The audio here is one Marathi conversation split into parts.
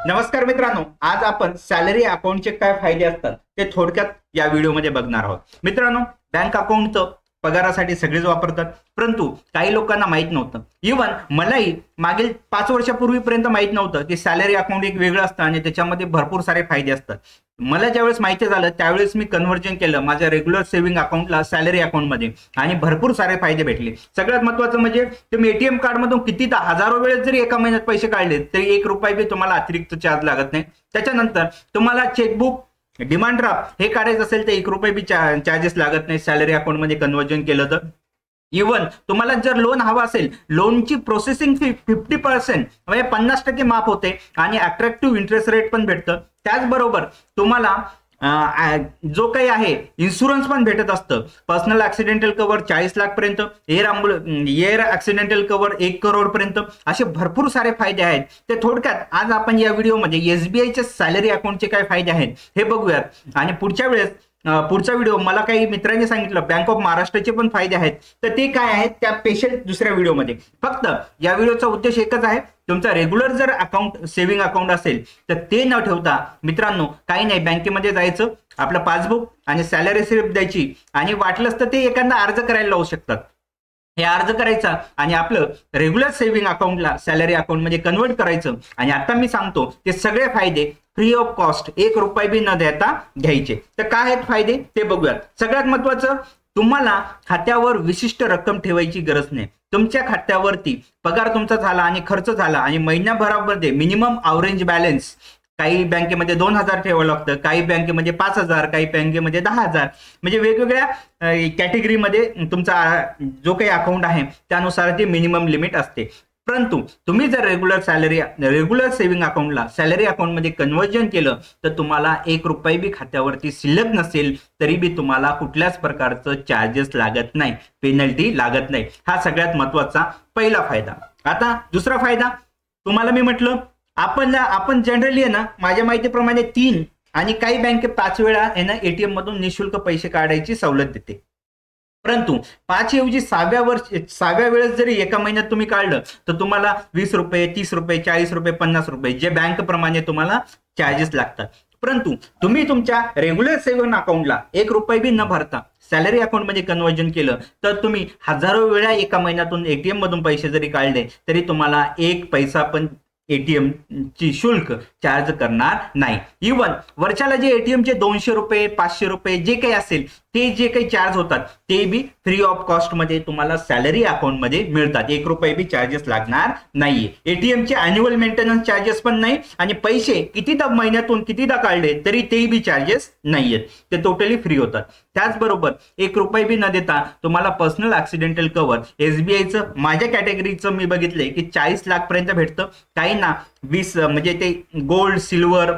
नमस्कार मित्रांनो, आज आपण सॅलरी अकाउंटचे काय फायदे असतात ते थोडक्यात या व्हिडिओमध्ये बघणार आहोत. मित्रांनो, बँक अकाउंट पगारासाठी सगळेच वापरतात, परंतु काही लोकांना माहित नव्हतं. इव्हन मलाही मागील 5 वर्षापूर्वीपर्यंत माहित नव्हतं की सॅलरी अकाउंट एक वेगळं असतं आणि त्याच्यामध्ये भरपूर सारे फायदे असतात. मला ज्यावेळेस माहिती झालं त्यावेळेस मी कन्व्हर्जन केलं माझ्या रेग्युलर सेव्हिंग अकाउंटला सॅलरी अकाउंटमध्ये आणि भरपूर सारे फायदे भेटले. सगळ्यात महत्त्वाचं म्हणजे तुम्ही एटीएम कार्डमधून कितीदा हजारो वेळेस जरी एका महिन्यात पैसे काढले तरी 1 रुपया बी तुम्हाला अतिरिक्त चार्ज लागत नाही. त्याच्यानंतर तुम्हाला चेकबुक, डिमांड ड्राफ्ट हे काढायचं असेल तर 1 रुपया बी चार्जेस लागत नाही सॅलरी अकाउंटमध्ये कन्व्हर्जन केलं तर. इव्हन तुम्हाला जर लोन हवा असेल, लोनची प्रोसेसिंग फी 50% म्हणजे 50% माफ होते आणि अट्रॅक्टिव्ह इंटरेस्ट रेट पण भेटतं. त्याचबरोबर तुम्हाला जो काही आहे इन्शुरन्स पण भेटत असतं. पर्सनल ऍक्सिडेंटल कव्हर 40 लाख पर्यंत, एअर ऍक्सिडेंटल कव्हर 1 करोड पर्यंत, असे भरपूर सारे फायदे आहेत. ते थोडक्यात आज आपण या व्हिडिओमध्ये एसबीआयच्या सॅलरी अकाउंटचे काय फायदे आहेत हे बघूयात. आणि पुढचा व्हिडिओ मला काही मित्रांनी सांगितलं बँक ऑफ महाराष्ट्राचे पण फायदे आहेत, तर ते काय आहेत त्या स्पेशल दुसऱ्या व्हिडिओमध्ये. फक्त या व्हिडिओचा उद्देश एकच आहे, तुमचा रेग्युलर जर अकाउंट सेव्हिंग अकाउंट असेल तर ते न ठेवता मित्रांनो काही नाही, बँकेमध्ये जायचं, आपलं पासबुक आणि सॅलरी स्लिप द्यायची आणि वाटलंच तर ते एखादा अर्ज करायला लावू शकतात. हे अर्ज करायचा आणि आपलं रेग्युलर सेव्हिंग अकाउंटला सॅलरी अकाउंटमध्ये कन्वर्ट करायचं. आणि आता मी सांगतो ते सगळे फायदे फ्री ऑफ कॉस्ट, 1 रुपया बी न देता घ्यायचे. तर काय आहेत फायदे ते बघूयात. सगळ्यात महत्वाचं, तुम्हाला खात्यावर विशिष्ट रक्कम ठेवायची गरज नाही. तुमच्या खात्यावरती पगार तुमचा झाला आणि खर्च झाला आणि महिन्याभरामध्ये मिनिमम अवरेज बॅलन्स काही बँकेमध्ये 2,000 ठेवावं लागतं, काही बँकेमध्ये 5,000, काही बँकेमध्ये 10,000, म्हणजे वेगवेगळ्या कॅटेगरीमध्ये तुमचा जो काही अकाउंट आहे त्यानुसार ती मिनिमम लिमिट असते. परंतु तुम्ही जर रेग्युलर सेव्हिंग अकाउंटला सॅलरी अकाउंटमध्ये कन्व्हर्जन केलं तर तुम्हाला 1 रुपया बी खात्यावरती शिल्लक नसेल तरी बी तुम्हाला कुठल्याच प्रकारचं चार्जेस लागत नाही, पेनल्टी लागत नाही. हा सगळ्यात महत्वाचा पहिला फायदा. आता दुसरा फायदा, तुम्हाला मी म्हटलं आपण जनरली आहे ना, माझ्या माहितीप्रमाणे 3 आणि काही बँके 5 वेळा आहे ना एटीएम मधून निशुल्क पैसे काढायची सवलत देते. परंतु 5 ऐवजी 6व्या वेळेस जरी एका महिन्यात तुम्ही काढलं तर तुम्हाला 20 रुपये, 30 रुपये, 40 रुपये, 50 रुपये जे बँक प्रमाणे तुम्हाला चार्जेस लागतात. परंतु तुम्ही तुमच्या रेग्युलर सेव्हिंग अकाउंटला 1 रुपया बी न भरता सॅलरी अकाउंट मध्ये कन्वर्जन केलं तर तुम्ही हजारो वेळा एका महिन्यातून एटीएम मधून पैसे जरी काढले तरी तुम्हाला 1 पैसा पण एटीएम ची शुल्क चार्ज करणार नाही. इव्हन वर्षाला जे एटीएमचे 200 रुपये, 500 रुपये जे काही असेल ते जे काही चार्ज होतात ते बी फ्री ऑफ कॉस्ट मध्ये तुम्हाला सॅलरी अकाउंट मध्ये मिळतात. 1 रुपया बी चार्जेस लागणार नाहीये. एटीएमचे अॅन्युअल मेंटेनन्स चार्जेस पण नाही आणि पैसे कितीदा महिन्यातून कितीदा काढले तरी ते बी चार्जेस नाहीयेत, ते टोटली फ्री होतात. त्याचबरोबर 1 रुपया बी न देता तुम्हाला पर्सनल ऍक्सिडेंटल कव्हर एसबीआयचं माझ्या कॅटेगरीचं मी बघितलंय की 40 लाख पर्यंत भेटतं. काही ना 20 म्हणजे ते गोल्ड, सिल्वर,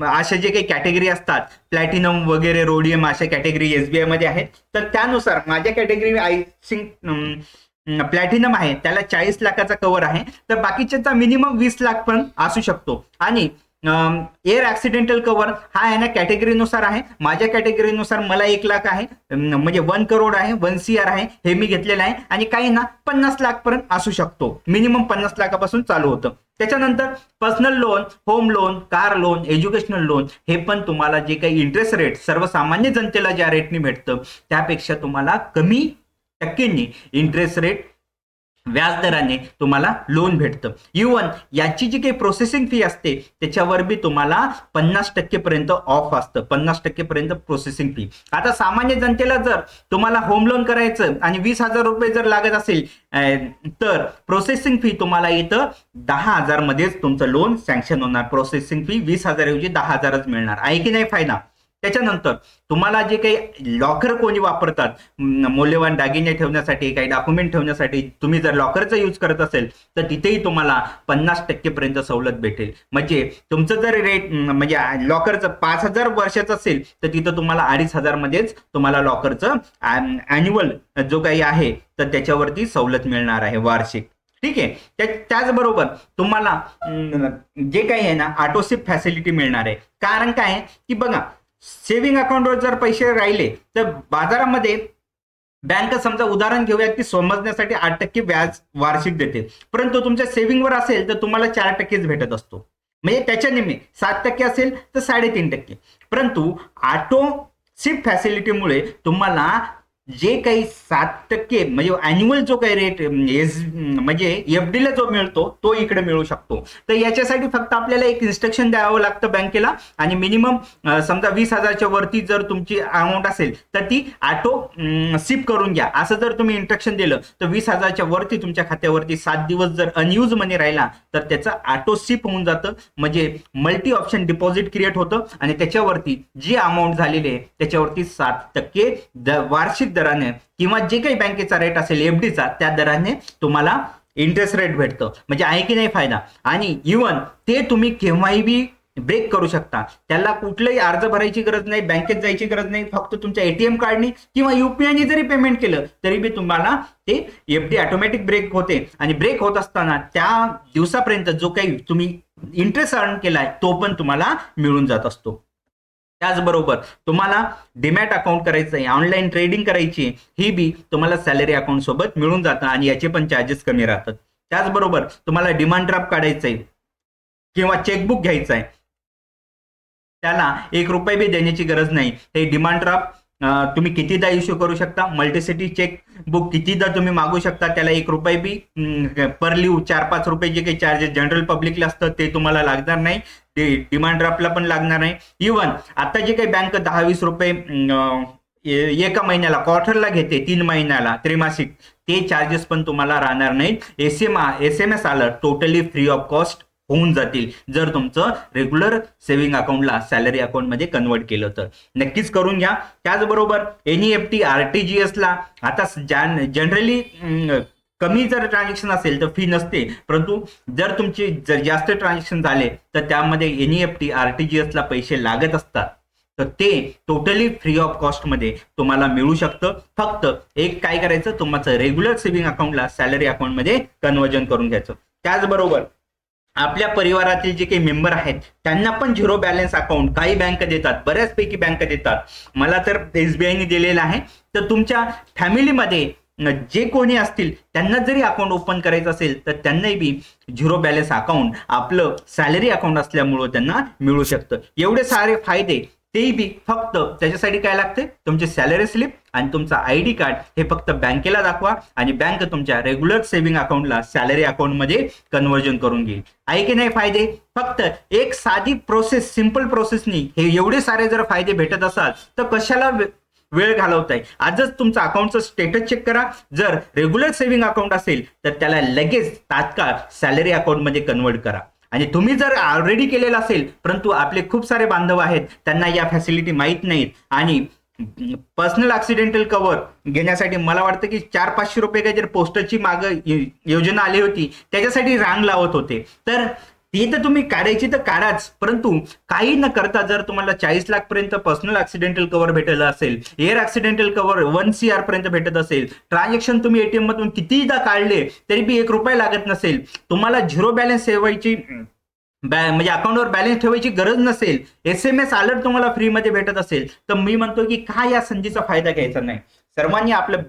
अशा जे काही कॅटेगरी असतात, प्लॅटिनम वगैरे, रोडियम, अशा कॅटेगरी एसबीआय मध्ये आहेत. तर त्यानुसार माझ्या कॅटेगरी आय थिंक प्लॅटिनम आहे, त्याला 40 लाखाचा कव्हर आहे. तर बाकीच्याचा मिनिमम 20 लाख पण असू शकतो. आणि एअर ऍक्सिडेंटल कव्हर हा आहे ना कॅटेगरीनुसार आहे. माझ्या कॅटेगरीनुसार मला 1 लाख आहे, म्हणजे 1 करोड आहे, 1 CR आहे, हे मी घेतलेलं आहे. आणि काही ना 50 लाख पर्यंत असू शकतो, मिनिमम 50 लाखापासून चालू होतं. त्याच्यानंतर personal loan, home loan, car loan, educational loan हे पण तुम्हाला जे काही इंटरेस्ट रेट सर्वसामान्य जनतेला ज्या रेटने भेटतं त्यापेक्षा तुम्हाला कमी टक्क्यांनी इंटरेस्ट रेट व्याजदराने तुम्हाला लोन भेटतं. इव्हन याची जी काही प्रोसेसिंग फी असते त्याच्यावर बी तुम्हाला 50% पर्यंत ऑफ असतं, 50% पर्यंत प्रोसेसिंग फी. आता सामान्य जनतेला जर तुम्हाला होम लोन करायचं आणि 20,000 रुपये जर लागत असेल तर प्रोसेसिंग फी तुम्हाला येतं 10,000 मध्येच तुमचं लोन सँक्शन होणार. प्रोसेसिंग फी 20,000 ऐवजी 10,000च मिळणार आहे की नाही फायदा. त्याच्यानंतर तुम्हाला जे काही लॉकर कोणी वापरतात मौल्यवान दागिने ठेवण्यासाठी, काही डॉक्युमेंट ठेवण्यासाठी, तुम्ही जर लॉकरचा यूज करत असेल तर तिथेही तुम्हाला 50% पर्यंत सवलत भेटेल. म्हणजे तुमचं जर रेट म्हणजे लॉकरचं 5,000 वर्षाचं असेल तर तिथं तुम्हाला 2,500 मध्येच तुम्हाला लॉकरचं अॅन्युअल जो काही आहे तर त्याच्यावरती सवलत मिळणार आहे वार्षिक. ठीक आहे. त्याचबरोबर तुम्हाला जे काही आहे ना ऑटोसिप फॅसिलिटी मिळणार आहे. कारण काय आहे की बघा, सेव्हिंग अकाउंटवर जर पैसे राहिले तर बाजारामध्ये बँक समजा उदाहरण घेऊयात की समजण्यासाठी 8% व्याज वार्षिक देते, परंतु तुमच्या सेव्हिंगवर असेल तर तुम्हाला 4%च भेटत असतो. म्हणजे त्याच्या निम्मे 7% असेल तर 3.5%. परंतु ऑटो सिप फॅसिलिटीमुळे तुम्हाला जे काही 7% म्हणजे अॅन्युअल जो काही रेट म्हणजे एफडी ला जो मिळतो तो इकडे मिळू शकतो. तर याच्यासाठी फक्त आपल्याला एक इन्स्ट्रक्शन द्यावं लागतं बँकेला, आणि मिनिमम समजा 20,000च्या वरती जर तुमची अमाऊंट असेल तर ती ऑटो सिप करून घ्या असं जर तुम्ही इंस्ट्रक्शन दिलं तर 20,000च्या वरती तुमच्या खात्यावरती 7 दिवस जर अनयूज मनी राहिला तर त्याचं ऑटो सिप होऊन जातं. म्हणजे मल्टी ऑप्शन डिपॉझिट क्रिएट होतं आणि त्याच्यावरती जी अमाऊंट झालेली आहे त्याच्यावरती 7% वार्षिक दराने किंवा जे काही बँकेचा रेट असेल एफडीचा त्या दराने तुम्हाला इंटरेस्ट रेट भेटतं. म्हणजे आहे की नाही फायदा. आणि इव्हन ते तुम्ही केव्हाही बी ब्रेक करू शकता. त्याला कुठलाही अर्ज भरायची गरज नाही, बँकेत जायची गरज नाही. फक्त तुमच्या एटीएम कार्डनी किंवा युपीआयने जरी पेमेंट केलं तरी बी तुम्हाला ते एफडी ऑटोमॅटिक ब्रेक होते. आणि ब्रेक होत असताना त्या दिवसापर्यंत जो काही तुम्ही इंटरेस्ट अर्न केलाय तो पण तुम्हाला मिळून जात असतो. त्याचबरोबर तुम्हाला डीमॅट अकाउंट करायचं आहे, ऑनलाईन ट्रेडिंग करायची, ही बी तुम्हाला सॅलरी अकाउंट सोबत मिळून जातं आणि याचे पण चार्जेस कमी राहतात. त्याचबरोबर तुम्हाला डिमांड ड्राफ्ट काढायचं आहे किंवा चेकबुक घ्यायचं आहे, त्याला 1 रुपये बी देण्याची गरज नाही. ते डिमांड ड्राफ्ट तुम्ही कितीदा इश्यू करू शकता, मल्टीसिटी चेक बुक कितीदा तुम्ही मागू शकता, त्याला 1 रुपये बी पर लिव्ह 4-5 रुपये जे काही चार्जेस जनरल पब्लिकला असतं ते तुम्हाला लागणार नाही, डिमांड ड्राफ्टला पण लागणार नाही. इव्हन आता जे काही बँक 10-20 रुपये एका महिन्याला क्वार्टरला घेते, 3 महिन्याला त्रैमासिक, ते चार्जेस पण तुम्हाला राहणार नाहीत. SMS आलं टोटली फ्री ऑफ कॉस्ट होऊन जातील जर तुमचं रेग्युलर सेव्हिंग अकाउंटला सॅलरी अकाउंटमध्ये कन्वर्ट केलं तर. नक्कीच करून घ्या. त्याचबरोबर एनईएफटी RTGS ला आता जनरली कमी जर ट्रान्झॅक्शन असेल तर फी नसते, परंतु जर तुमचे जर जास्त ट्रान्झॅक्शन झाले तर त्यामध्ये एनईएफटी RTGS ला पैसे लागत असतात. तर ते टोटली फ्री ऑफ कॉस्ट मध्ये तुम्हाला मिळू शकतं. फक्त एक काय करायचं, तुमचं रेग्युलर सेव्हिंग अकाउंटला सॅलरी अकाउंटमध्ये कन्वर्जन करून घ्यायचं. त्याचबरोबर आपल्या परिवारातील जे काही मेंबर आहेत त्यांना पण 0 बॅलन्स अकाउंट काही बँक देतात, बऱ्याचपैकी बँक देतात. मला तर SBIने दिलेलं आहे. तर तुमच्या फॅमिलीमध्ये जे कोणी असतील त्यांना जरी अकाउंट ओपन करायचं असेल तर त्यांनाही बी 0 बॅलन्स अकाउंट आपलं सॅलरी अकाउंट असल्यामुळं त्यांना मिळू शकतं. एवढे सारे फायदे, ते बी फक्त त्याच्यासाठी काय लागते, तुमचे सॅलरी स्लिप आणि तुमचा ID कार्ड हे फक्त बँकेला दाखवा आणि बँक तुमच्या रेग्युलर सेव्हिंग अकाउंटला सॅलरी अकाउंटमध्ये कन्वर्जन करून घेईल. आहे की नाही फायदे? फक्त एक साधी प्रोसेस, सिंपल प्रोसेसनी हे एवढे सारे जर फायदे भेटत असाल तर कशाला वेळ घालवताय? आजच तुमचं अकाउंटचं स्टेटस चेक करा. जर रेग्युलर सेव्हिंग अकाउंट असेल तर त्याला लगेच तात्काळ सॅलरी अकाउंटमध्ये कन्वर्ट करा. आणि तुम्ही जर ऑलरेडी केलेलं असेल, परंतु आपले खूप सारे बांधव आहेत त्यांना या फॅसिलिटी माहीत नाहीत आणि पर्सनल ऍक्सिडेंटल कव्हर घेण्यासाठी मला वाटतं की 400-500 रुपये काही जर पोस्टरची माग योजना आली होती त्याच्यासाठी रांग लावत होते. तर ते तर तुम्ही काढायची तर काढाच, परंतु काही न करता जर तुम्हाला 40 लाख पर्यंत पर्सनल ऍक्सिडेंटल कव्हर भेटलं असेल, एअर ऍक्सिडेंटल कव्हर 1 CR पर्यंत भेटत असेल, ट्रान्झॅक्शन तुम्ही एटीएम मधून कितीदा काढले तरी बी 1 रुपया लागत नसेल, तुम्हाला 0 बॅलन्स ठेवायची म्हणजे अकाउंटवर बॅलन्स ठेवायची गरज नसेल, SMS अलर्ट तुम्हाला फ्रीमध्ये भेटत असेल, तर मी म्हणतो की का या संधीचा फायदा घ्यायचा नाही? सर्वांनी आपलं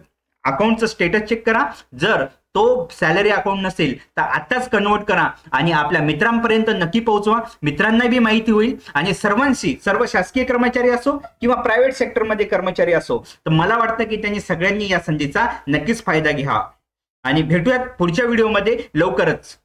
अकाउंटचं स्टेटस चेक करा. जर तो सॅलरी अकाउंट नसेल तर आताच कन्वर्ट करा आणि आपल्या मित्रांपर्यंत नक्की पोहोचवा. मित्रांना बी माहिती होईल आणि सर्वांशी, सर्व शासकीय कर्मचारी असो किंवा प्रायव्हेट सेक्टरमध्ये कर्मचारी असो, तर मला वाटतं की त्यांनी सगळ्यांनी या संधीचा नक्कीच फायदा घ्यावा. आणि भेटूयात पुढच्या व्हिडिओमध्ये लवकरच.